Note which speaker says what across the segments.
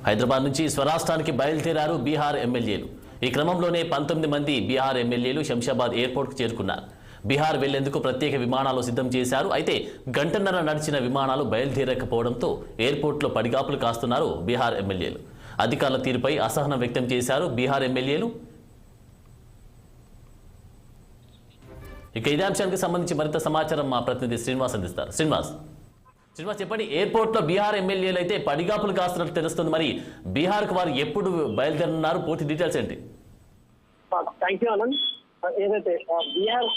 Speaker 1: హైదరాబాద్ నుంచి స్వరాష్ట్రానికి బయలుదేరారు బీహార్ ఎమ్మెల్యేలు. ఈ క్రమంలోనే 19 మంది బీహార్ ఎమ్మెల్యేలు శంషాబాద్ ఎయిర్పోర్ట్కు చేరుకున్నారు. బీహార్ వెళ్లేందుకు ప్రత్యేక విమానాలు సిద్ధం చేశారు. అయితే గంటన్నర నడిచిన విమానాలు బయలుదేరకపోవడంతో ఎయిర్పోర్ట్లో పడిగాపులు కాస్తున్నారు బీహార్ ఎమ్మెల్యేలు. అధికారుల తీరుపై అసహనం వ్యక్తం చేశారు బీహార్ ఎమ్మెల్యేలు. ఇక ఇదే అంశానికి సంబంధించి మరింత సమాచారం మా ప్రతినిధి శ్రీనివాస్ అందిస్తారు. శ్రీనివాస్ చెప్పండి, ఎయిర్పోర్ట్లో బీహార్ ఎమ్మెల్యేలు అయితే పడిగాపులు కాస్తున్నట్టు తెలుస్తుంది. మరి బీహార్కు వారు ఎప్పుడు బయలుదేరనున్నారు? పూర్తి డీటెయిల్స్ ఏంటి?
Speaker 2: Thank you Anand. ఏదైతే బీహార్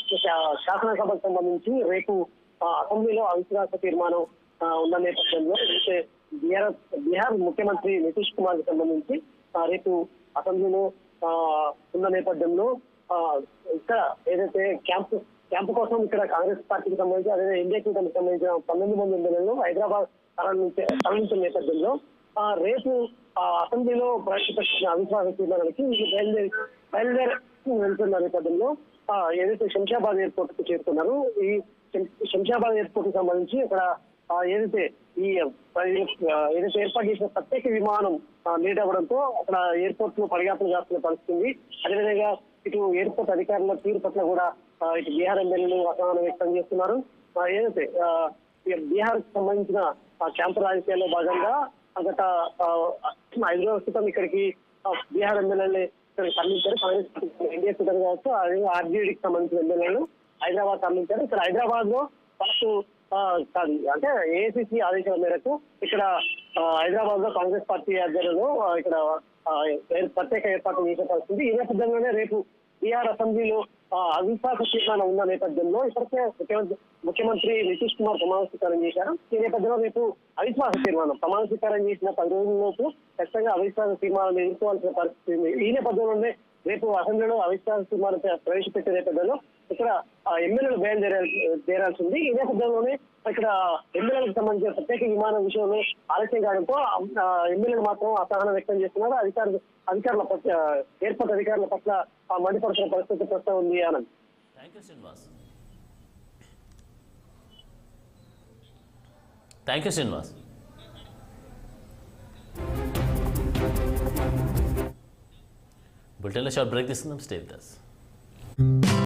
Speaker 2: శాసనసభకు సంబంధించి రేపు అసెంబ్లీలో అవిశ్వాస తీర్మానం ఉన్న నేపథ్యంలో అయితే బీహార్ ముఖ్యమంత్రి నితీష్ కుమార్ కి సంబంధించి రేపు అసెంబ్లీలో ఉన్న నేపథ్యంలో ఇక్కడ ఏదైతే క్యాంపు కోసం ఇక్కడ కాంగ్రెస్ పార్టీకి సంబంధించి అదే ఎన్డీఏ కూటమికి సంబంధించిన 19 మంది ఎమ్మెల్యేలు హైదరాబాద్ తరలించిన నేపథ్యంలో రేపు అసెంబ్లీలో ప్రవేశపెట్టిన అవిశ్వాస తీర్మానానికి బయలుదేరి వెళ్తున్న నేపథ్యంలో ఏదైతే శంషాబాద్ ఎయిర్పోర్ట్ కు చేరుకున్నారు. ఈ శంషాబాద్ ఎయిర్పోర్ట్ కు సంబంధించి ఇక్కడ ఏదైతే ఏర్పాటు చేసిన ప్రత్యేక విమానం లేట్ అవ్వడంతో అక్కడ ఎయిర్పోర్ట్ లో పడిగాపులు కాస్తున్న పరిస్థితి. అదేవిధంగా ఇటు ఎయిర్పోర్ట్ అధికారుల తీరు పట్ల కూడా ఇటు బీహార్ ఎమ్మెల్యేలు అసహనం వ్యక్తం చేస్తున్నారు. ఏదైతే బీహార్ కు సంబంధించిన క్యాంపు రాజకీయాల్లో భాగంగా గత 5 రోజుల క్రితం ఇక్కడికి బీహార్ ఎమ్మెల్యేలు తరలించారు. కాంగ్రెస్ ఎన్డీఏ కూటమి కావచ్చు, అదే ఆర్జేడీకి సంబంధించిన ఎమ్మెల్యేలు హైదరాబాద్ తరలించారు. ఇక్కడ హైదరాబాద్ లో ఫస్ట్ అంటే ఏఐసీసీ ఆదేశాల మేరకు ఇక్కడ హైదరాబాద్ లో కాంగ్రెస్ పార్టీ ఆధ్వర్యంలో ఇక్కడ ప్రత్యేక ఏర్పాట్లు చేసే పరిస్థితి. ఈ నేపథ్యంలోనే రేపు బీహార్ అసెంబ్లీలో అవిశ్వాస తీర్మానం ఉన్న నేపథ్యంలో ఇప్పటికే ముఖ్యమంత్రి నితీష్ కుమార్ ప్రమాణ స్వీకారం చేశారు. ఈ నేపథ్యంలో రేపు అవిశ్వాస తీర్మానం ప్రమాణ స్వీకారం చేసిన 10 రోజుల్లోపు ఖచ్చితంగా అవిశ్వాస తీర్మానాన్ని ఎదుర్కోవాల్సిన పరిస్థితి. ఈ నేపథ్యంలోనే రేపు అసెంబ్లీలో అవిశ్వాస తీర్మానం ప్రవేశపెట్టే నేపథ్యంలో ఇక్కడ ఎమ్మెల్యేలు బయలుదేరాల్సి ఉంది. ఈ నేపథ్యంలోనే ఇక్కడ ఎమ్మెల్యేలకు సంబంధించిన ప్రత్యేక విమానం విషయంలో ఆలస్యం కావడంతో ఎమ్మెల్యేలు మాత్రం అసహనం వ్యక్తం చేస్తున్నారు. అధికారుల ఎయిర్పోర్ట్ అధికారుల పట్ల మండిపడుతున్న పరిస్థితి ప్రస్తుతం ఉంది. Anand,
Speaker 1: thank you Srinivas. బులెటిన్లో షార్ట్ బ్రేక్ తీసుకుందాం. Stay with us.